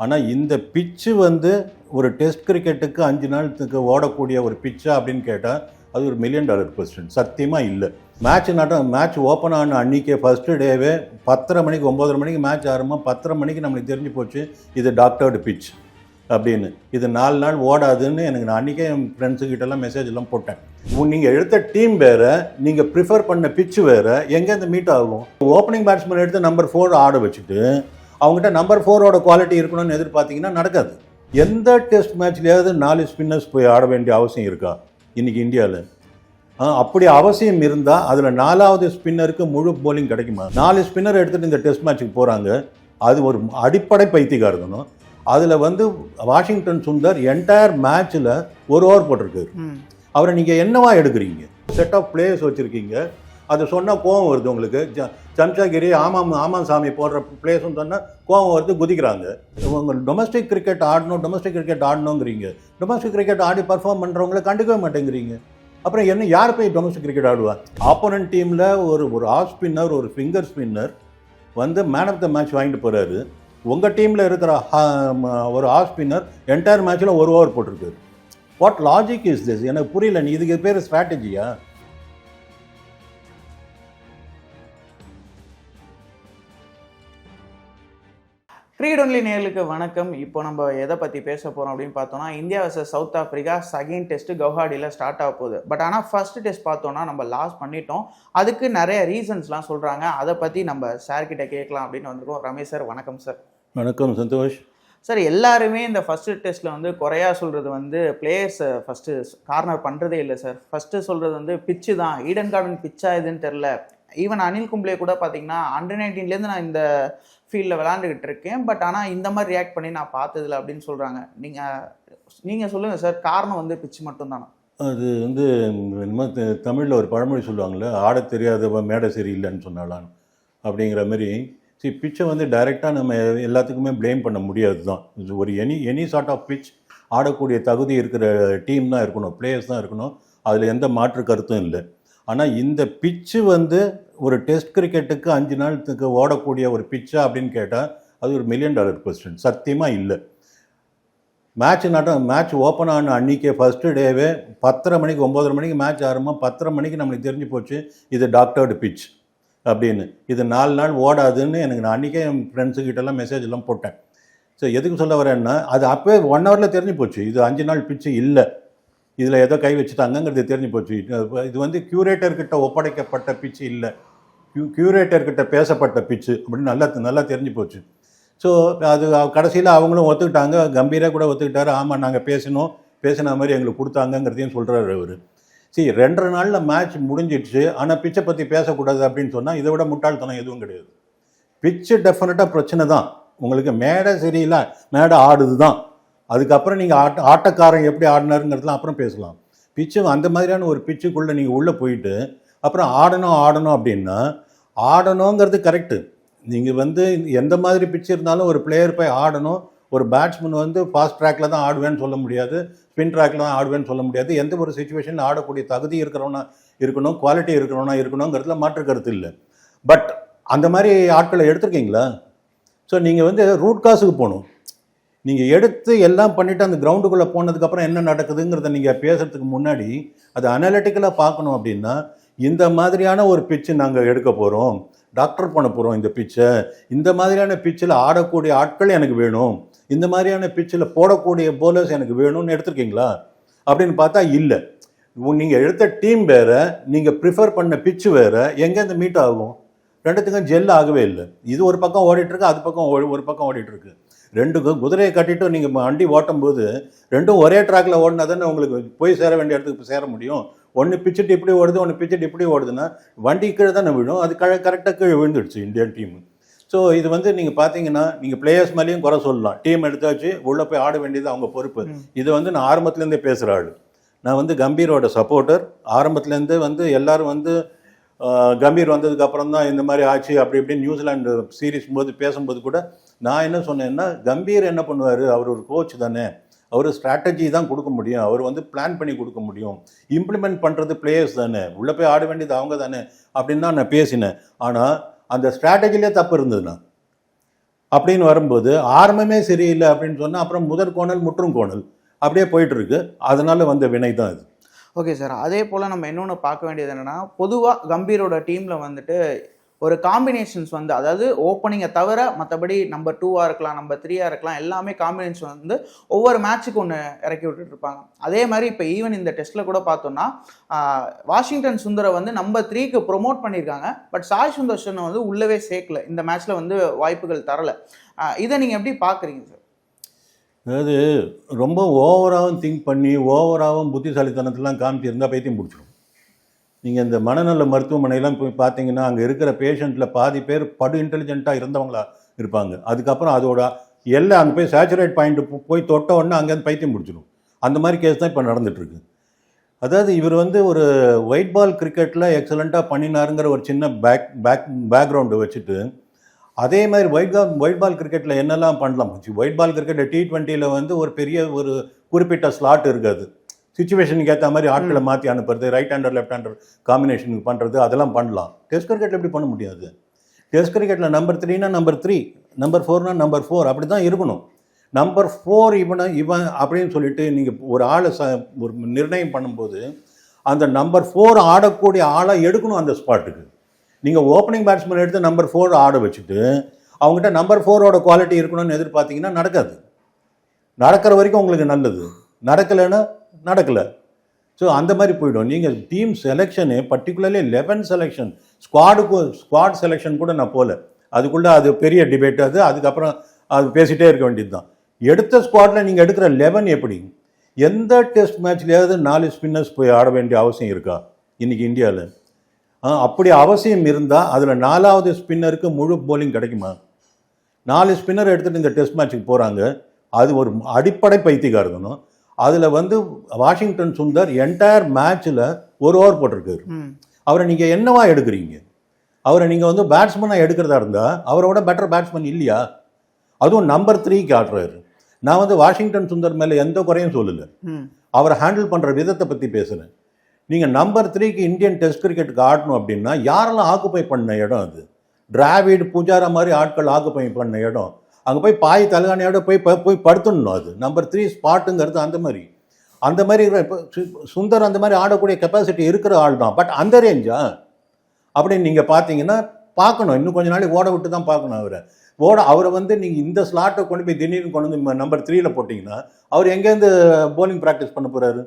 ஆனால் இந்த பிச்சு வந்து ஒரு டெஸ்ட் கிரிக்கெட்டுக்கு 5 நாளுக்கு ஓடக்கூடிய ஒரு பிச்சா அப்படின்னு கேட்டால் அது ஒரு $1 மில்லியன் கொஸ்டின். சத்தியமாக இல்லை. மேட்ச் ஓப்பன் ஆன அன்றைக்கே ஃபஸ்ட்டு டேவே 10:30 மணிக்கு 9:30 மணிக்கு மேட்ச் ஆரம்பம் 10:30 மணிக்கு நம்மளுக்கு தெரிஞ்சு போச்சு இது டாக்டர்டு பிச் அப்படின்னு. இது 4 நாள் ஓடாதுன்னு எனக்கு நான் அன்றைக்கே என் ஃப்ரெண்ட்ஸுக்கிட்டலாம் மெசேஜ் எல்லாம் போட்டேன். நீங்கள் எடுத்த டீம் வேறு, நீங்கள் ப்ரிஃபர் பண்ண பிச்சு வேறு, எங்கே இந்த மீட் ஆகும்? ஓப்பனிங் பேட்ஸ்மேன் எடுத்து நம்பர் 4 ஆட வச்சுட்டு அவங்ககிட்ட நம்பர் 4ஓட குவாலிட்டி இருக்கணும்னு எதிர்பார்த்தீங்கன்னா நடக்காது. எந்த டெஸ்ட் மேட்ச்லேயாவது 4 ஸ்பின்னர்ஸ் போய் ஆட வேண்டிய அவசியம் இருக்கா இன்றைக்கி இந்தியாவில்? அப்படி அவசியம் இருந்தால் அதில் 4வது ஸ்பின்னருக்கு முழு போலிங் கிடைக்குமா? 4 ஸ்பின்னர் எடுத்துகிட்டு இந்த டெஸ்ட் மேட்ச்சுக்கு போகிறாங்க. அது ஒரு அடிப்படை பைத்தியக்காரதனும். அதில் வந்து வாஷிங்டன் சுந்தர் என்டையர் மேட்ச்சில் 1 ஓவர் போட்டிருக்காரு. அவரை நீங்கள் என்னவா எடுக்கிறீங்க? செட் ஆஃப் பிளேயர்ஸ் வச்சுருக்கீங்க. அது சொன்னால் கோவம் வருது உங்களுக்கு. சம்சாகிரி ஆமாம் சாமி போடுற பிளேயர்ஸ்னு சொன்னால் கோவம் வருது, குதிக்கிறாங்க. உங்கள் டொமஸ்டிக் கிரிக்கெட் ஆடணுங்கிறீங்க. டொமஸ்டிக் கிரிக்கெட் ஆடி பர்ஃபார்ம் பண்ணுறவங்கள கண்டுக்கவே மாட்டேங்கிறீங்க. அப்புறம் என்ன, யார் போய் டொமஸ்டிக் கிரிக்கெட் ஆடுவா? ஆப்போனன்ட் டீமில் ஒரு ஆஃப் ஸ்பின்னர், ஒரு ஃபிங்கர் ஸ்பின்னர் வந்து மேன் ஆஃப் த மேட்ச் வாங்கிட்டு போகிறாரு. உங்கள் டீமில் இருக்கிற ஒரு ஆஃப் ஸ்பின்னர் என்டையர் மேட்ச்சில் 1 ஓவர் போட்டிருக்காரு. What logic is this? எனக்கு புரியல. நீ இதுக்கு பேர் ஸ்ட்ராட்டஜியா? கிரிக்கெட் ஒன்லி நேயர்களுக்கு வணக்கம். இப்போ நம்ம எதை பற்றி பேச போகிறோம் அப்படின்னு பார்த்தோம்னா, India versus South Africa second test கவுஹாட்டியில் ஸ்டார்ட் ஆக போகுது. பட் ஆனால் ஃபர்ஸ்ட் டெஸ்ட் பார்த்தோன்னா நம்ம லாஸ் பண்ணிட்டோம். அதுக்கு நிறைய ரீசன்ஸ்லாம் சொல்கிறாங்க. அதை பற்றி நம்ம சார் கிட்ட கேட்கலாம் அப்படின்னு வந்திருக்கோம். ரமேஷ் சார், வணக்கம் சார். வணக்கம் சந்தோஷ் சார். எல்லாருமே இந்த ஃபஸ்ட்டு டெஸ்ட்டில் வந்து குறையா சொல்கிறது வந்து பிளேயர்ஸ் ஃபஸ்ட்டு கார்னர் பண்ணுறதே இல்லை சார். ஃபஸ்ட்டு சொல்கிறது வந்து பிச்சு தான். ஈடன் கார்டன் பிச்சா இதுன்னு தெரில. ஈவன் அனில் கும்ப்ளே கூட பார்த்தீங்கன்னா அண்டர் 19லேருந்து நான் இந்த ஃபீல்டில் விளாண்டுக்கிட்டு இருக்கேன், பட் ஆனால் இந்த மாதிரி ரியாக்ட் பண்ணி நான் பார்த்ததில்ல அப்படின்னு சொல்கிறாங்க. நீங்கள் சொல்லுங்கள் சார், காரணம் வந்து பிச்சு மட்டும்தானா? அது வந்து என்னமோ தமிழில் ஒரு பழமொழி சொல்லுவாங்கள்ல, ஆட தெரியாதவ மேடை சரியில்லைன்னு சொன்னாலான்னு அப்படிங்கிற மாதிரி. பிச்சை வந்து டைரெக்டாக நம்ம எல்லாத்துக்குமே ப்ளேம் பண்ண முடியாது தான். ஒரு எனி சார்ட் ஆஃப் பிச் ஆடக்கூடிய தகுதி இருக்கிற டீம் தான் இருக்கணும், பிளேயர்ஸ் தான் இருக்கணும். அதில் எந்த மாற்று கருத்தும் இல்லை. ஆனால் இந்த பிச்சு வந்து ஒரு டெஸ்ட் கிரிக்கெட்டுக்கு 5 நாளுக்கு ஓடக்கூடிய ஒரு பிச்சா அப்படின்னு கேட்டால் அது ஒரு $1 மில்லியன் கொஸ்டின். சத்தியமாக இல்லை. மேட்ச் ஓப்பன் ஆன அன்றைக்கே ஃபஸ்ட்டு டேவே 10:30 மணிக்கு 9:30 மணிக்கு மேட்ச் ஆரம்பம் 10:30 மணிக்கு நம்மளுக்கு தெரிஞ்சு போச்சு இது டாக்டர்டு பிச் அப்படின்னு. இது 4 நாள் ஓடாதுன்னு எனக்கு நான் அன்றைக்கே என் ஃப்ரெண்ட்ஸுக்கிட்டலாம் மெசேஜ் எல்லாம் போட்டேன். ஸோ எதுக்கு சொல்ல வரேன்னா, அது அப்போவே 1 ஹவரில் தெரிஞ்சு போச்சு இது 5 நாள் பிச்சு இல்லை, இதில் ஏதோ கை வச்சுட்டாங்கிறது தெரிஞ்சு போச்சு. இது வந்து கியூரேட்டர்கிட்ட ஒப்படைக்கப்பட்ட பிச்சு இல்லை, கியூரேட்டர்கிட்ட பேசப்பட்ட பிச்சு அப்படின்னு நல்லா தெரிஞ்சு போச்சு. ஸோ அது கடைசியில் அவங்களும் ஒத்துக்கிட்டாங்க. கம்பீராக கூட ஒத்துக்கிட்டாரு. ஆமாம், நாங்கள் பேசின மாதிரி எங்களுக்கு கொடுத்தாங்கங்கிறதையும் சொல்கிறாரு அவர். 2.5 நாளில் மேட்ச் முடிஞ்சிடுச்சு. ஆனால் பிச்சை பற்றி பேசக்கூடாது அப்படின்னு சொன்னால் இதை விட முட்டாள்தனம் எதுவும் கிடையாது. பிச்சு டெஃபினட்டாக பிரச்சனை தான். உங்களுக்கு மேடை சரியில்லை, மேடை ஆடுது தான். அதுக்கப்புறம் நீங்கள் ஆட்டக்காரன் எப்படி ஆடினாருங்கிறதுலாம் அப்புறம் பேசலாம். பிச்சு அந்த மாதிரியான ஒரு பிச்சுக்குள்ளே நீங்கள் உள்ளே போயிட்டு அப்புறம் ஆடணும் அப்படின்னா, ஆடணுங்கிறது கரெக்டு. நீங்கள் வந்து எந்த மாதிரி பிச்சு இருந்தாலும் ஒரு பிளேயர் போய் ஆடணும். ஒரு பேட்ஸ்மேன் வந்து ஃபாஸ்ட் ட்ராக்கில் தான் ஆடுவேன்னு சொல்ல முடியாது, ஸ்பின் ட்ராக்கில் தான் ஆடுவேன்னு சொல்ல முடியாது. எந்த ஒரு சுச்சுவேஷனில் ஆடக்கூடிய தகுதி இருக்கிறவனா இருக்கணும், குவாலிட்டி இருக்கணுங்கிறதுல மாற்று கருத்து இல்லை. பட் அந்த மாதிரி ஆட்களை எடுத்துருக்கீங்களா? ஸோ நீங்கள் வந்து ரூட் காஸுக்கு போகணும். நீங்கள் எடுத்து எல்லாம் பண்ணிவிட்டு அந்த கிரவுண்டுக்குள்ளே போனதுக்கப்புறம் என்ன நடக்குதுங்கிறத நீங்கள் பேசுகிறதுக்கு முன்னாடி அதை அனலிட்டிக்கலாக பார்க்கணும். அப்படின்னா, இந்த மாதிரியான ஒரு பிச்சு நாங்கள் எடுக்க போகிறோம், டாக்டர் பண்ண போகிறோம் இந்த பிச்சை, இந்த மாதிரியான பிச்சில் ஆடக்கூடிய ஆட்கள் எனக்கு வேணும், இந்த மாதிரியான பிச்சில் போடக்கூடிய போலர்ஸ் எனக்கு வேணும்னு எடுத்துருக்கீங்களா அப்படின்னு பார்த்தா இல்லை. நீங்கள் எடுத்த டீம் வேறு, நீங்கள் ப்ரிஃபர் பண்ண பிச்சு வேறு, எங்கே இந்த மீட் ஆகும்? ரெண்டுத்துக்கும் ஜெல் ஆகவே இல்லை. இது ஒரு பக்கம் ஓடிட்டுருக்கு, அது பக்கம் ஒரு பக்கம் ஓடிட்டுருக்கு. 2 குதிரையை கட்டிட்டு நீங்கள் வண்டி ஓட்டும் போது 2ம் ஒரே ட்ராக்கில் ஓடினா தானே உங்களுக்கு போய் சேர வேண்டிய இடத்துக்கு சேர முடியும். ஒன்று பிச்சுட்டு இப்படி ஓடுது, ஒன்று பிச்சுட்டு இப்படி ஓடுதுன்னா வண்டி கீழே தானே விழும். அது கரெக்டாக கீழே விழுந்துடுச்சு இந்தியன் டீம். ஸோ இது வந்து நீங்கள் பார்த்தீங்கன்னா, நீங்கள் பிளேயர்ஸ் மேலேயும் குறை சொல்லலாம். டீம் எடுத்தாச்சு, உள்ளே போய் ஆட வேண்டியது அவங்க பொறுப்பு. இது வந்து நான் ஆரம்பத்துலேருந்தே பேசுகிற ஆள். நான் வந்து கம்பீரோட சப்போர்ட்டர். ஆரம்பத்துலேருந்து வந்து எல்லோரும் வந்து கம்பீர் வந்ததுக்கப்புறம் தான் இந்த மாதிரி ஆச்சு அப்படி இப்படின்னு நியூசிலாண்டு சீரீஸ் பேசும்போது கூட நான் என்ன சொன்னேன்னா, கம்பீர் என்ன பண்ணுவார், அவர் ஒரு கோச் தானே, அவர் ஸ்ட்ராட்டஜி தான் கொடுக்க முடியும், அவர் வந்து பிளான் பண்ணி கொடுக்க முடியும், இம்ப்ளிமெண்ட் பண்ணுறது பிளேயர்ஸ் தானே, உள்ளே போய் ஆட வேண்டியது அவங்க தானே அப்படின்னு தான் நான் பேசினேன். ஆனால் அந்த ஸ்ட்ராட்டஜிலே தப்பு இருந்ததுண்ணா. அப்படின்னு வரும்போது ஆரம்பமே சரியில்லை அப்படின்னு சொன்னால் அப்புறம் முதற் கோணல் முற்றும் கோணல் அப்படியே போயிட்டு இருக்கு. அதனால வந்த வினை தான் இது. Okay sir. அதே போல் நம்ம இன்னொன்று பார்க்க வேண்டியது என்னென்னா, பொதுவாக கம்பீரோட டீமில் வந்துட்டு ஒரு காம்பினேஷன்ஸ் வந்து, அதாவது ஓப்பனிங்கை தவிர மற்றபடி நம்பர் 2ஆக இருக்கலாம், நம்பர் 3ஆக இருக்கலாம், எல்லாமே காம்பினேஷன் வந்து ஒவ்வொரு மேட்ச்சுக்கு ஒன்று இறக்கி விட்டுட்ருப்பாங்க. அதே மாதிரி இப்போ ஈவன் இந்த டெஸ்ட்டில் கூட பார்த்தோன்னா வாஷிங்டன் சுந்தரை வந்து நம்பர் 3க்கு ப்ரொமோட் பண்ணியிருக்காங்க. பட் சாய் சுதர்ஷனை வந்து உள்ளவே சேர்க்கல, இந்த மேட்ச்சில் வந்து வாய்ப்புகள் தரலை. இதை நீங்கள் எப்படி பார்க்குறீங்க சார்? அதாவது ரொம்ப ஓவராகவும் திங்க் பண்ணி ஓவராகவும் புத்திசாலித்தனத்தெலாம் காமிச்சிருந்தால் பைத்தியம் பிடிச்சிடும். நீங்கள் இந்த மனநல மருத்துவமனையெல்லாம் போய் பார்த்தீங்கன்னா அங்கே இருக்கிற பேஷண்ட்டில் பாதி பேர் படு இன்டெலிஜென்ட்டாக இருந்தவங்களா இருப்பாங்க. அதுக்கப்புறம் அதோட எல்லாம் அங்கே போய் சேச்சுரேட் பாயிண்ட்டு போய் தொட்ட உடனே அங்கேருந்து பைத்தியம் பிடிச்சிடும். அந்த மாதிரி கேஸ் தான் இப்போ நடந்துகிட்ருக்கு. அதாவது இவர் வந்து ஒரு ஒயிட் பால் கிரிக்கெட்டில் எக்ஸலண்ட்டாக பண்ணினாருங்கிற ஒரு சின்ன பேக்ரவுண்டை வச்சுட்டு, அதே மாதிரி ஒயிட் பால் கிரிக்கெட்டில் என்னெல்லாம் பண்ணலாம். ஒயிட் பால் கிரிக்கெட்டில் T20 வந்து ஒரு பெரிய ஒரு குறிப்பிட்ட ஸ்லாட் இருக்காது. சுச்சுவேஷனுக்கு ஏற்ற மாதிரி ஆட்களை மாற்றி அனுப்புறது, ரைட் ஹேண்டர் லெஃப்ட் ஹேண்டர் காம்பினேஷனுக்கு பண்ணுறது, அதெல்லாம் பண்ணலாம். டெஸ்ட் கிரிக்கெட்டில் எப்படி பண்ண முடியாது? டெஸ்ட் கிரிக்கெட்டில் நம்பர் 3னா நம்பர் 3, நம்பர் 4னா நம்பர் 4, அப்படி தான் இருக்கணும். நம்பர் 4 இவன் அப்படின்னு சொல்லிட்டு நீங்கள் ஒரு ஆளை ஒரு நிர்ணயம் பண்ணும்போது அந்த நம்பர் 4 ஆடக்கூடிய ஆளை எடுக்கணும் அந்த ஸ்பாட்டுக்கு. நீங்கள் ஓப்பனிங் பேட்ஸ்மேன் எடுத்து நம்பர் 4 ஆட வச்சுட்டு அவங்ககிட்ட நம்பர் 4ஓட குவாலிட்டி இருக்கணும்னு எதிர்பார்த்தீங்கன்னா நடக்காது. நடக்கிற வரைக்கும் உங்களுக்கு நல்லது, நடக்கலைன்னா நடக்கலை. ஸோ அந்த மாதிரி போய்டும். நீங்கள் team selection particularly 11 selection, squad selection கூட நான் போகல. அதுக்குள்ளே அது பெரிய டிபேட். அதுக்கப்புறம் அது பேசிகிட்டே இருக்க வேண்டியது தான். எடுத்த ஸ்குவாடில் நீங்கள் எடுக்கிற 11 எப்படி? எந்த டெஸ்ட் மேட்ச்லேயாவது 4 ஸ்பின்னர்ஸ் போய் ஆட வேண்டிய அவசியம் இருக்கா இன்றைக்கி இந்தியாவில்? அப்படி அவசியம் இருந்தால் அதில் 4வது ஸ்பின்னருக்கு முழு போலிங் கிடைக்குமா? 4 ஸ்பின்னர் எடுத்துகிட்டு இந்த டெஸ்ட் மேட்ச்சுக்கு போகிறாங்க. அது ஒரு அடிப்படை பைத்தியக்காரனும். அதில் வந்து வாஷிங்டன் சுந்தர் என்டையர் மேட்ச்சில் 1 ஓவர் போட்டிருக்காரு. அவரை நீங்கள் என்னவா எடுக்கிறீங்க? அவரை நீங்கள் வந்து பேட்ஸ்மேனாக எடுக்கிறதா இருந்தால் அவரோட பெட்டர் பேட்ஸ்மேன் இல்லையா? அதுவும் நம்பர் 3க்கு ஆடுறாரு. நான் வந்து வாஷிங்டன் சுந்தர் மேலே எந்த குறையும் சொல்லலை, அவரை ஹேண்டில் பண்ணுற விதத்தை பற்றி பேசுகிறேன். நீங்கள் நம்பர் 3க்கு இந்தியன் டெஸ்ட் கிரிக்கெட்டுக்கு ஆடணும் அப்படின்னா யாரெல்லாம் ஆக்குப்பை பண்ண இடம் அது? டிராவிட், புஜாரா மாதிரி ஆட்கள் ஆக்குப்பை பண்ண இடம். அங்கே போய் பாய் தலகாணியோட போய் படுத்துடணும். அது நம்பர் 3 ஸ்பாட்டுங்கிறது அந்த மாதிரி இப்போ சுந்தர் அந்த மாதிரி ஆடக்கூடிய கெப்பாசிட்டி இருக்கிற ஆள் தான். பட் அந்த ரேஞ்சா அப்படின்னு நீங்கள் பார்த்தீங்கன்னா பார்க்கணும். இன்னும் கொஞ்ச நாளைக்கு ஓட விட்டு தான் பார்க்கணும். அவரை வந்து நீங்கள் இந்த ஸ்லாட்டை கொண்டு போய் திடீர்னு கொண்டு வந்து நம்பர் 3ல போட்டிங்கன்னா அவர் எங்கேருந்து போலிங் ப்ராக்டிஸ் பண்ண போகிறாரு?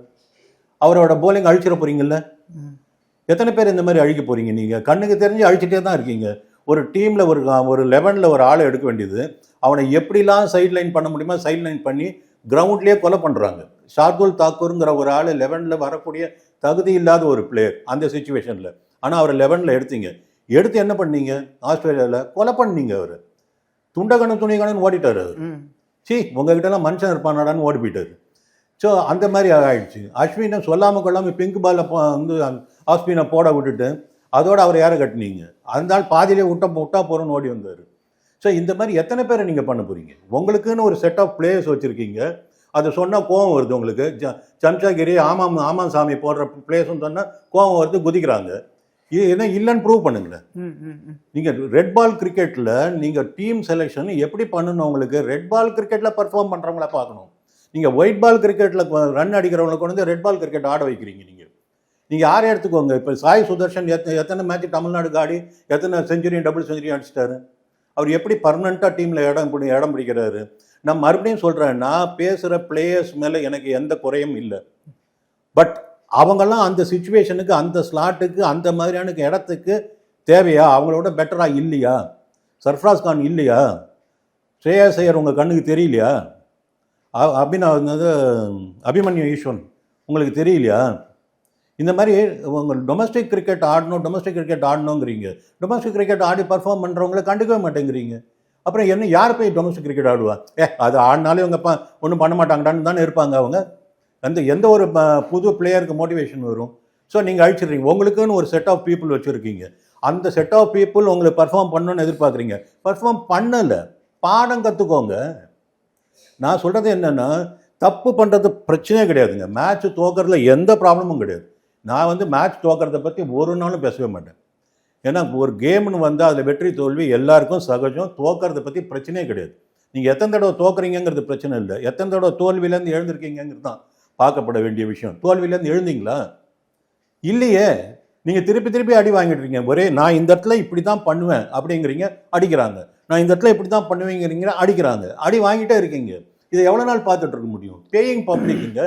அவரோட போலிங் அழிச்சிட போகிறீங்கல்ல? எத்தனை பேர் இந்த மாதிரி அழிக்க போகிறீங்க? நீங்கள் கண்ணுக்கு தெரிஞ்சு அழிச்சிட்டே தான் இருக்கீங்க. ஒரு டீமில் ஒரு 11ல் ஒரு ஆளை எடுக்க வேண்டியது, அவனை எப்படிலாம் சைட் லைன் பண்ண முடியுமா சைட் லைன் பண்ணி கிரவுண்ட்லேயே கொலை பண்ணுறாங்க. ஷார்துல் தாக்கூருங்கிற ஒரு ஆள் 11ல் வரக்கூடிய தகுதி இல்லாத ஒரு பிளேயர் அந்த சுச்சுவேஷனில். ஆனால் அவர் 11ல் எடுத்து என்ன பண்ணீங்க? ஆஸ்திரேலியாவில் கொலை பண்ணீங்க. அவர் துண்டகணம் துணிகணன்னு ஓடிட்டார். அவர் உங்ககிட்டலாம் மனுஷன் இருப்பானாடான்னு ஓடி போயிட்டார். ஸோ அந்த மாதிரி ஆகிடுச்சு. அஸ்வினை சொல்லாமல் கொள்ளாமல் பிங்க் பாலில் வந்து ஆஸ்பினை போட விட்டுட்டு அதோடு அவர் யாரை கட்டினீங்க? அதனால பாதியிலே விட்டா போகிறோன்னு ஓடி வந்தார். ஸோ இந்த மாதிரி எத்தனை பேரை நீங்கள் பண்ண போகிறீங்க? உங்களுக்குன்னு ஒரு செட் ஆஃப் பிளேயர்ஸ் வச்சுருக்கீங்க. அது சொன்னால் கோவம் வருது உங்களுக்கு. சம்சாகிரி ஆமாம் சாமி போடுற பிளேயர்ஸ்னு சொன்னால் கோவம் வருது, குதிக்கிறாங்க. இது என்ன இல்லைன்னு ப்ரூவ் பண்ணுங்களேன். நீங்கள் ரெட் பால் கிரிக்கெட்டில் நீங்கள் டீம் செலெக்ஷன் எப்படி பண்ணணும்? உங்களுக்கு ரெட் பால் கிரிக்கெட்டில் பர்ஃபார்ம் பண்ணுறவங்கள பார்க்கணும். நீங்கள் ஒயிட் பால் கிரிக்கெட்டில் ரன் அடிக்கிறவங்களை கொண்டு வந்து ரெட் பால் கிரிக்கெட் ஆட வைக்கிறீங்க. நீங்கள் யாரை எடுத்துக்கோங்க. இப்போ சாய் சுதர்ஷன் எத்தனை மேட்ச் தமிழ்நாடுக்கு ஆடி எத்தனை செஞ்சுரியும் டபுள் செஞ்சுரியும் அடிச்சிட்டாரு? அவர் எப்படி பர்மனெண்ட்டாக டீமில் இடம் பிடிக்கிறாரு? நான் மறுபடியும் சொல்கிறேன், நான் பேசுகிற பிளேயர்ஸ் மேலே எனக்கு எந்த குறையும் இல்லை. பட் அவங்கெல்லாம் அந்த சுச்சுவேஷனுக்கு, அந்த ஸ்லாட்டுக்கு, அந்த மாதிரியான இடத்துக்கு தேவையா? அவங்களோட பெட்டராக இல்லையா? சர்ஃப்ராஸ் கான் இல்லையா? ஸ்ரேயாஸ் ஐயர் உங்கள் கண்ணுக்கு தெரியலையா? அபிமன்யு ஈஸ்வரன் உங்களுக்கு தெரியலையா? இந்த மாதிரி உங்கள் டொமஸ்டிக் கிரிக்கெட் ஆடணுங்கிறீங்க. டொமஸ்டிக் கிரிக்கெட் ஆடி பர்ஃபார்ம் பண்ணுறவங்கள கண்டுக்கவே மாட்டேங்கிறீங்க. அப்புறம் என்ன, யார் போய் டொமஸ்டிக் கிரிக்கெட் ஆடுவா? அது ஆடினாலே இவங்க ஒன்றும் பண்ண மாட்டாங்கடான்னு தானே இருப்பாங்க அவங்க. எந்த ஒரு புது பிளேயருக்கு மோட்டிவேஷன் வரும்? ஸோ நீங்கள் அழிச்சிடுறீங்க. உங்களுக்குன்னு ஒரு செட் ஆஃப் பீப்புள் வச்சுருக்கீங்க. அந்த செட் ஆஃப் பீப்புள் உங்களுக்கு பர்ஃபார்ம் பண்ணணுன்னு எதிர்பார்க்குறீங்க. பர்ஃபார்ம் பண்ணலை, பாடம் கற்றுக்கோங்க. நான் சொல்கிறது என்னென்னா, தப்பு பண்ணுறது பிரச்சனையே கிடையாதுங்க. மேட்ச் தோக்கிறதுல எந்த ப்ராப்ளமும் கிடையாது. நான் வந்து மேட்ச் தோக்கிறத பற்றி ஒரு நாளும் பேசவே மாட்டேன். ஏன்னா ஒரு கேம்னு வந்தால் அதில் வெற்றி தோல்வி எல்லாருக்கும் சகஜம். தோக்கிறத பற்றி பிரச்சனையே கிடையாது. நீங்கள் எத்தனை தடவை தோக்குறீங்கிறது பிரச்சனை இல்லை, எத்தனை தடவை தோல்வியிலேருந்து எழுந்திருக்கீங்கிறது தான் பார்க்கப்பட வேண்டிய விஷயம். தோல்வியிலேருந்து எழுந்தீங்களா? இல்லையே. நீங்கள் திருப்பி திருப்பி அடி வாங்கிட்டு இருக்கீங்க. ஒரே நான் இந்த இடத்துல இப்படி தான் பண்ணுவேன் அப்படிங்கிறீங்க, அடிக்கிறாங்க. நான் இந்த இடத்துல இப்படி தான் பண்ணுவேங்கிறீங்க, அடிக்கிறாங்க. அடி வாங்கிட்டே இருக்கீங்க. இதை எவ்வளோ நாள் பார்த்துட்டு இருக்க முடியும்? பேயிங் பப்ளிக்குங்க,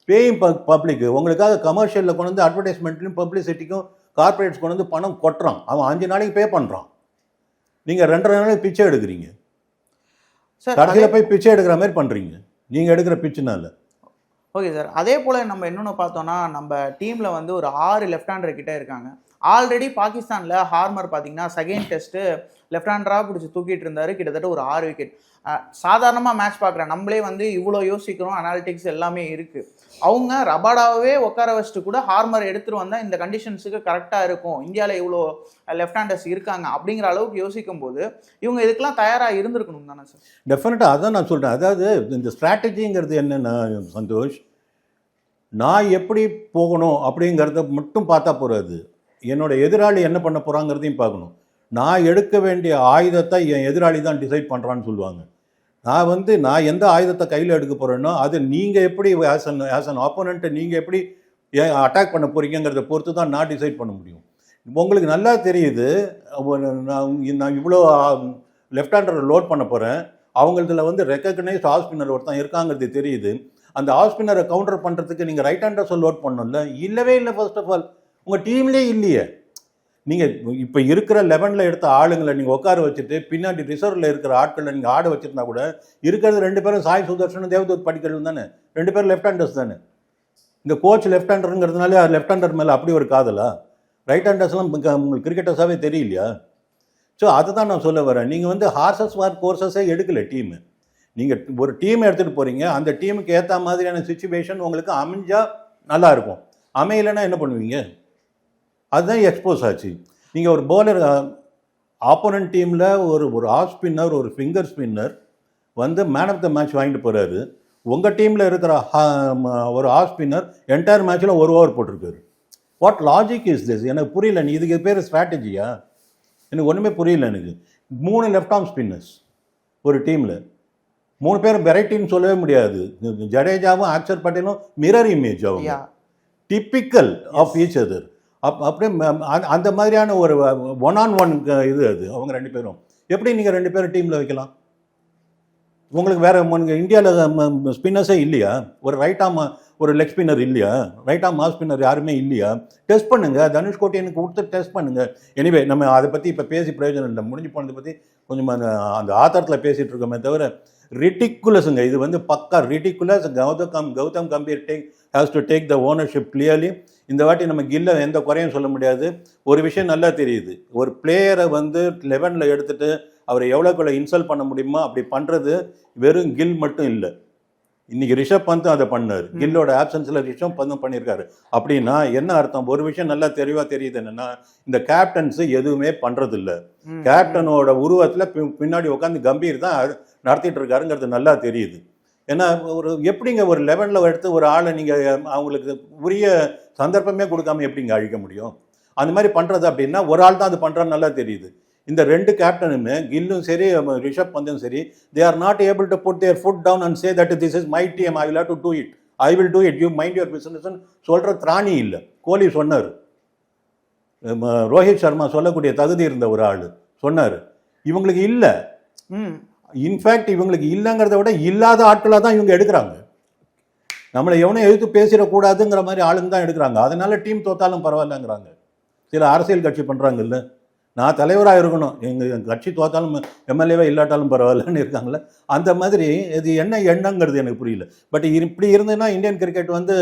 பேயிங் பப்ளிக்கு. உங்களுக்காக கமர்ஷியலில் கொண்டு வந்து அட்வர்டைஸ்மெண்ட்லையும் பப்ளிசிட்டிக்கும் கார்பரேட்ஸ் கொண்டு வந்து பணம் கொட்டுறான். அவன் 5 நாளைக்கு பே பண்ணுறான். நீங்கள் 2.5 நாளைக்கு பிச்சை எடுக்கிறீங்க. சார் கடைசியில் போய் பிச்சை எடுக்கிற மாதிரி பண்ணுறீங்க நீங்கள் எடுக்கிற பிச்சுனால. Okay sir. அதே போல் நம்ம இன்னொன்று பார்த்தோன்னா, நம்ம டீமில் வந்து ஒரு 6 லெஃப்ட் ஹேண்டர் கிட்டே இருக்காங்க. ஆல்ரெடி பாகிஸ்தானில் ஹார்மர் பார்த்தீங்கன்னா செகண்ட் டெஸ்ட்டு லெஃப்ட் ஹேண்டராக பிடிச்சி தூக்கிட்டு இருந்தார், கிட்டத்தட்ட ஒரு 6 விக்கெட். சாதாரணமாக மேட்ச் பார்க்குறேன் நம்மளே வந்து இவ்வளோ யோசிக்கிறோம், அனாலிட்டிக்ஸ் எல்லாமே இருக்குது. அவங்க ரபாடாவே உட்கார வச்சுட்டு கூட ஹார்மர் எடுத்துகிட்டு வந்தால் இந்த கண்டிஷன்ஸுக்கு கரெக்டாக இருக்கும், இந்தியாவில் இவ்வளோ லெஃப்ட் ஹேண்டர்ஸ் இருக்காங்க அப்படிங்கிற அளவுக்கு யோசிக்கும் போது இவங்க இதுக்கெல்லாம் தயாராக இருந்திருக்கணும் தானே சார்? டெஃபினட்டாக அதான் நான் சொல்கிறேன். அதாவது இந்த ஸ்ட்ராட்டஜிங்கிறது என்னென்னா சந்தோஷ், நான் எப்படி போகணும் அப்படிங்கிறத மட்டும் பார்த்தா போகாது, என்னோட எதிராளி என்ன பண்ண போகிறாங்கிறதையும் பார்க்கணும். நான் எடுக்க வேண்டிய ஆயுதத்தை என் எதிராளி தான் டிசைட் பண்ணுறான்னு சொல்லுவாங்க. நான் எந்த ஆயுதத்தை கையில் எடுக்க போகிறேன்னோ அது நீங்கள் எப்படி ஆஸ் அன் ஆப்போனண்ட்டை நீங்கள் எப்படி அட்டாக் பண்ண போகிறீங்கிறத பொறுத்து தான் நான் டிசைட் பண்ண முடியும். உங்களுக்கு நல்லா தெரியுது, நான் இவ்வளோ லெஃப்ட் ஹேண்டரை லோட் பண்ண போகிறேன், அவங்களதில் வந்து ரெக்கக்னைஸ்ட் ஆஃப் ஸ்பின்னர் ஒருத்தன் இருக்காங்கிறது தெரியுது. அந்த ஆஃப் ஸ்பின்னரை கவுண்டர் பண்ணுறதுக்கு நீங்கள் ரைட் ஹேண்டர்ஸை லோட் பண்ணணும்ல, இல்லவே இல்லை. ஃபர்ஸ்ட் ஆஃப் ஆல் உங்கள் டீம்லேயே இல்லையே. நீங்கள் இப்போ இருக்கிற 11ல் எடுத்த ஆளுங்களை நீங்கள் உட்கார வச்சுட்டு பின்னாடி ரிசர்வில் இருக்கிற ஆட்களை நீங்கள் ஆட வச்சுருந்தா கூட இருக்கிறது 2 பேரும் சாய் சுதர்ஷனும் தேவதூத் படிக்கலும் தானே, 2 பேரும் லெஃப்ட் ஹேண்டர்ஸ் தானே. இந்த கோச் லெஃப்ட் ஹேண்டருங்கிறதுனால லெஃப்ட் ஹேண்டர் மேலே அப்படி ஒரு காதலா? ரைட் ஹேண்டர்ஸ்லாம் உங்களுக்கு கிரிக்கெட்டர்ஸாகவே தெரியலையா? ஸோ அதை தான் நான் சொல்ல வரேன். நீங்கள் வந்து ஹார்சஸ் வார் கோர்சஸே எடுக்கலை டீமு. நீங்கள் ஒரு டீம் எடுத்துகிட்டு போகிறீங்க, அந்த டீமுக்கு ஏற்ற மாதிரியான சுச்சுவேஷன் உங்களுக்கு அமைஞ்சால் நல்லாயிருக்கும். அமையலைன்னா என்ன பண்ணுவீங்க? அதுதான் எக்ஸ்போஸ் ஆச்சு. நீங்கள் ஒரு பவுலர் ஆப்போனன்ட் டீமில் ஒரு ஆஃப் ஸ்பின்னர், ஒரு ஃபிங்கர் ஸ்பின்னர் வந்து மேன் ஆஃப் த மேட்ச் வாங்கிட்டு போகிறாரு. உங்கள் டீமில் இருக்கிற ஒரு ஆஃப் ஸ்பின்னர் என்டையர் மேட்ச்சில் 1 ஓவர் போட்டிருக்காரு. What logic is this? எனக்கு புரியல. நீ இதுக்கு பேர் ஸ்ட்ராட்டஜியா? எனக்கு ஒன்றுமே புரியல. எனக்கு 3 லெஃப்ட் ஆர்ம் ஸ்பின்னர்ஸ் ஒரு டீமில், 3 பேரும் வெரைட்டின்னு சொல்லவே முடியாது. ஜடேஜாவும் அக்ஷர் பட்டேலும் மிரர் இமேஜ், அவங்க டிப்பிக்கல் ஆஃப் ஈச் அதர். அப்படியே அந்த மாதிரியான ஒரு 1-on-1 இது அது. அவங்க 2 பேரும் எப்படி நீங்கள் 2 பேரும் டீமில் வைக்கலாம்? உங்களுக்கு வேறு இந்தியாவில் ஸ்பின்னர்ஸே இல்லையா? ஒரு ரைட் ஆம் ஒரு லெக் ஸ்பின்னர் இல்லையா? ரைட் ஆம் ஆஃப் ஸ்பின்னர் யாருமே இல்லையா? டெஸ்ட் பண்ணுங்கள். தனுஷ் கோட்டியனுக்கு கொடுத்து டெஸ்ட் பண்ணுங்கள். எனிவே நம்ம அதை பற்றி இப்போ பேசி பிரயோஜனம் இல்லை. முடிஞ்சு போனதை பற்றி கொஞ்சம் அந்த ஆதாரத்தில் பேசிகிட்டு இருக்கோமே தவிர ரிடிக்குலஸுங்க. இது வந்து பக்கா ridiculous. Gautam Gambhir has to take the ownership clearly. இந்த வாட்டி நம்ம கில்ல எந்த குறையும் சொல்ல முடியாது. ஒரு விஷயம் நல்லா தெரியுது, ஒரு பிளேயரை வந்து 11ல் எடுத்துகிட்டு அவரை எவ்வளோக்குள்ள இன்சல்ட் பண்ண முடியுமோ அப்படி பண்ணுறது வெறும் கில் மட்டும் இல்லை. இன்றைக்கி ரிஷப் பந்தும் அதை பண்ணார். கில்லோட ஆப்சன்ஸில் ரிஷப் பந்தும் பண்ணியிருக்காரு. அப்படின்னா என்ன அர்த்தம்? ஒரு விஷயம் நல்லா தெளிவாக தெரியுது, என்னென்னா இந்த கேப்டன்ஸு எதுவுமே பண்ணுறதில்ல. கேப்டனோட உருவத்தில் பின்னாடி உட்காந்து கம்பீர் தான் நடத்திட்டு இருக்காருங்கிறது நல்லா தெரியுது. ஏன்னா எப்படிங்க ஒரு 11ல் எடுத்து ஒரு ஆளை நீங்கள் அவங்களுக்கு உரிய சந்தர்ப்பமே கொடுக்காம எப்படிங்க அழிக்க முடியும்? அந்த மாதிரி பண்ணுறது அப்படின்னா ஒரு ஆள் தான் அது பண்ணுறான்னு நல்லா தெரியுது. இந்த 2 கேப்டனுமே, கில்லும் சரி ரிஷப் பந்தும் சரி, they are not able to put their foot down and say that this is my team, I will have to do it, I will do it, you mind your business சொல்கிற திராணி இல்லை. கோலி சொன்னார், ரோஹித் சர்மா சொல்லக்கூடிய தகுதி இருந்த ஒரு ஆள் சொன்னார். இவங்களுக்கு இல்லை. இன்ஃபேக்ட் இவங்களுக்கு இல்லைங்கிறத விட இல்லாத ஆட்களாக தான் இவங்க எடுக்கிறாங்க. நம்மளை எவனும் எதிர்த்து பேசிடக்கூடாதுங்கிற மாதிரி ஆளுங்க தான் எடுக்கிறாங்க. அதனால டீம் தோத்தாலும் பரவாயில்லங்கிறாங்க. சில அரசியல் கட்சி பண்ணுறாங்கல்ல, நான் தலைவராக இருக்கணும், எங்கள் கட்சி தோத்தாலும் எம்எல்ஏவே இல்லாட்டாலும் பரவாயில்லன்னு இருக்காங்களே, அந்த மாதிரி இது என்ன எண்ணங்கிறது எனக்கு புரியல. பட் இப்படி இருந்ததுன்னா இந்தியன் கிரிக்கெட் வந்து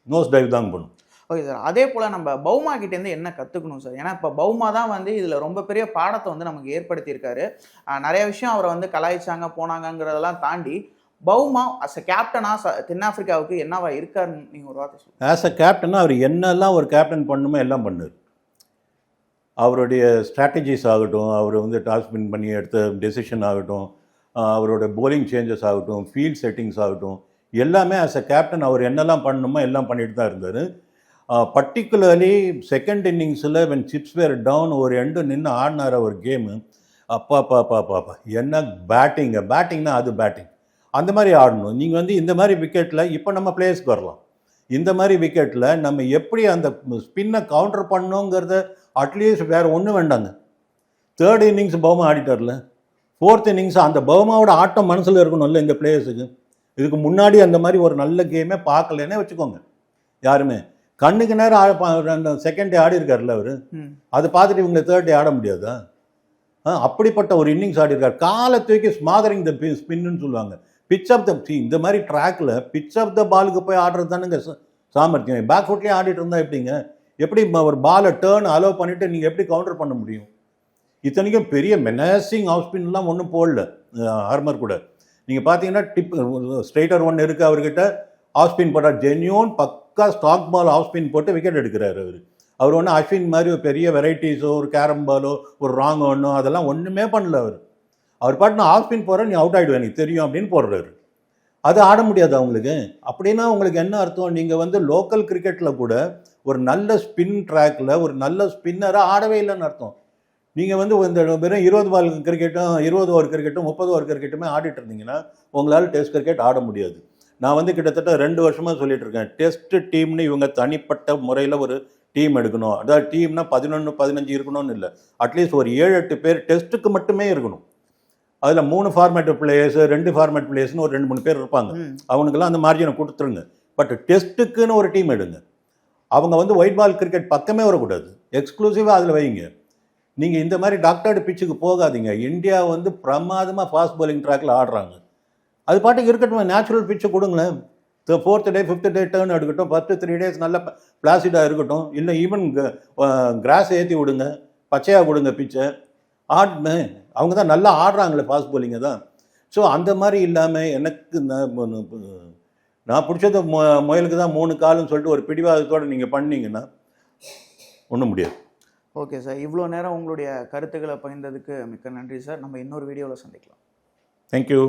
நோஸ் டைவ் தான் பண்ணும். Okay sir. அதே போல் நம்ம பவுமா கிட்டேருந்து என்ன கற்றுக்கணும் சார்? ஏன்னா இப்போ பவுமா தான் வந்து இதில் ரொம்ப பெரிய பாடத்தை வந்து நமக்கு ஏற்படுத்தியிருக்காரு. நிறைய விஷயம் அவரை வந்து கலாய்ச்சாங்க போனாங்கங்கிறதெல்லாம் தாண்டி பவுமா அஸ் அ கேப்டனாக தென்னாப்பிரிக்காவுக்கு என்னவா இருக்காருன்னு நீங்கள் ஒரு வார்த்தை சொல்லுங்கள். ஆஸ் அ கேப்டனாக அவர் என்னெல்லாம் ஒரு கேப்டன் பண்ணுமோ எல்லாம் பண்ணார். அவருடைய ஸ்ட்ராட்டஜிஸ் ஆகட்டும், அவர் வந்து டாஸ் வின் பண்ணி எடுத்த டெசிஷன் ஆகட்டும், அவரோட போலிங் சேஞ்சஸ் ஆகட்டும், ஃபீல்ட் செட்டிங்ஸ் ஆகட்டும், எல்லாமே ஆஸ் அ கேப்டன் அவர் என்னெல்லாம் பண்ணணுமோ எல்லாம் பண்ணிட்டு தான் இருந்தார். பர்டிகுலர்லி செகண்ட் இன்னிங்ஸில் வென் சிப்ஸ் வேர் டவுன் ஒரு எண்டு நின்று ஆடினார ஒரு கேமு, அப்பா என்ன பேட்டிங்னா அது பேட்டிங் அந்த மாதிரி ஆடணும். நீங்கள் வந்து இந்த மாதிரி விக்கெட்டில் இப்போ நம்ம பிளேயர்ஸ்க்கு வரலாம். இந்த மாதிரி விக்கெட்டில் நம்ம எப்படி அந்த ஸ்பின்னை கவுண்டர் பண்ணணுங்கிறத அட்லீஸ்ட் வேறு ஒன்றும் வேண்டாங்க. தேர்ட் இன்னிங்ஸ் பவுமா ஆடிட்டார்ல, ஃபோர்த் இன்னிங்ஸ் அந்த பவுமாவோட ஆட்டம் மனசில் இருக்கணும்ல இந்த பிளேயர்ஸுக்கு. இதுக்கு முன்னாடி அந்த மாதிரி ஒரு நல்ல கேமே பார்க்கலன்னே வச்சுக்கோங்க யாருமே. கண்ணுக்கு நேரம் செகண்ட் டே ஆடி இருக்காருல்ல அவர், அதை பார்த்துட்டு இவங்க தேர்ட் டே ஆட முடியாதா? அப்படிப்பட்ட ஒரு இன்னிங்ஸ் ஆடி இருக்கார். காலை தூக்கி ஸ்மாதரிங் த ஸ்பின்னு சொல்லுவாங்க. பிச் ஆஃப் த இந்த மாதிரி ட்ராக்ல பிச் ஆஃப் த பாலுக்கு போய் ஆடுறது தானுங்க சாமர்த்தியம். பேக் ஃபுட்லேயே ஆடிட்டு இருந்தா எப்படிங்க? எப்படி ஒரு பாலை டேர்ன் அலோவ் பண்ணிட்டு நீங்கள் எப்படி கவுண்டர் பண்ண முடியும்? இத்தனைக்கும் பெரிய மெனாசிங் ஆஃப் ஸ்பின்லாம் ஒன்றும் போடல ஹார்மர் கூட. நீங்கள் பார்த்தீங்கன்னா ஸ்ட்ரைட்டர் ஒன்று இருக்குது அவர்கிட்ட, ஆஃப் ஸ்பின் போட்டால் ஜென்யூன் பக்கா ஸ்டாக் பால் ஆஃப் ஸ்பின் போட்டு விக்கெட் எடுக்கிறாரு அவர் ஒன்றும் அஸ்வின் மாதிரி ஒரு பெரிய வெரைட்டிஸோ ஒரு கேரம் பாலோ ஒரு ராங் ஒன்றோ அதெல்லாம் ஒன்றுமே பண்ணல அவர் பாட்டு நான் ஆஃப் ஸ்பின் போகிறேன், நீ அவுட் ஆகிடுவேன் எனக்கு தெரியும் அப்படின்னு போடுறாரு. அது ஆட முடியாது அவங்களுக்கு. அப்படின்னா உங்களுக்கு என்ன அர்த்தம்? நீங்கள் வந்து லோக்கல் கிரிக்கெட்டில் கூட ஒரு நல்ல ஸ்பின் ட்ராக்கில் ஒரு நல்ல ஸ்பின்னராக ஆடவே இல்லைன்னு அர்த்தம். நீங்கள் வந்து இந்த வெறும் 20 பால் கிரிக்கெட்டும் 20 ஓவர் கிரிக்கெட்டும் 30 ஓவர் கிரிக்கெட்டுமே ஆடிட்டு இருந்தீங்கன்னா உங்களால் டெஸ்ட் கிரிக்கெட் ஆட முடியாது. நான் வந்து கிட்டத்தட்ட 2 வருஷமாக சொல்லிட்டு இருக்கேன், டெஸ்ட் டீம்னு இவங்க தனிப்பட்ட முறையில் ஒரு டீம் எடுக்கணும். அதாவது டீம்னா 11-15 இருக்கணும்னு இல்லை, அட்லீஸ்ட் ஒரு 7-8 பேர் டெஸ்ட்டுக்கு மட்டுமே இருக்கணும். அதில் 3 ஃபார்மேட் பிளேயர்ஸ் 2 ஃபார்மேட் பிளேயர்ஸ்னு ஒரு 2-3 பேர் இருப்பாங்க. அவனுக்கெல்லாம் அந்த மார்ஜினை கொடுத்துருங்க. பட் டெஸ்ட்டுக்குன்னு ஒரு டீம் எடுங்க. அவங்க வந்து ஒயிட் பால் கிரிக்கெட் பக்கமே வரக்கூடாது, எக்ஸ்க்ளூசிவாக அதில் வைங்க. நீங்கள் இந்த மாதிரி டாக்டர்டு பிச்சுக்கு போகாதீங்க. இந்தியா வந்து பிரமாதமாக ஃபாஸ்ட் பவுலிங் ட்ராக்கில் ஆடுறாங்க. அது பாட்டுக்கு இருக்கட்டும், நேச்சுரல் பிச்சை கொடுங்களேன். 4th டே 5th டே டேர்ன் எடுக்கட்டும், 3 days நல்ல பிளாசிடாக இருக்கட்டும், இல்லை ஈவன் கிராஸ் ஏற்றி விடுங்க, பச்சையாக கொடுங்க பிச்சை ஆடுமே. அவங்க தான் நல்லா ஆடுறாங்களே ஃபாஸ்ட் பவுலிங்கை தான். ஸோ அந்த மாதிரி இல்லாமல் எனக்கு நான் பிடிச்சது முயலுக்கு தான் 3 காலுன்னு சொல்லிட்டு ஒரு பிடிவாதத்தோடு நீங்கள் பண்ணீங்கன்னா ஒன்றும் முடியாது. ஓகே சார், இவ்வளோ நேரம் உங்களுடைய கருத்துக்களை பகிர்ந்ததுக்கு மிக்க நன்றி சார். நம்ம இன்னொரு வீடியோவில் சந்திக்கலாம். தேங்க்யூ.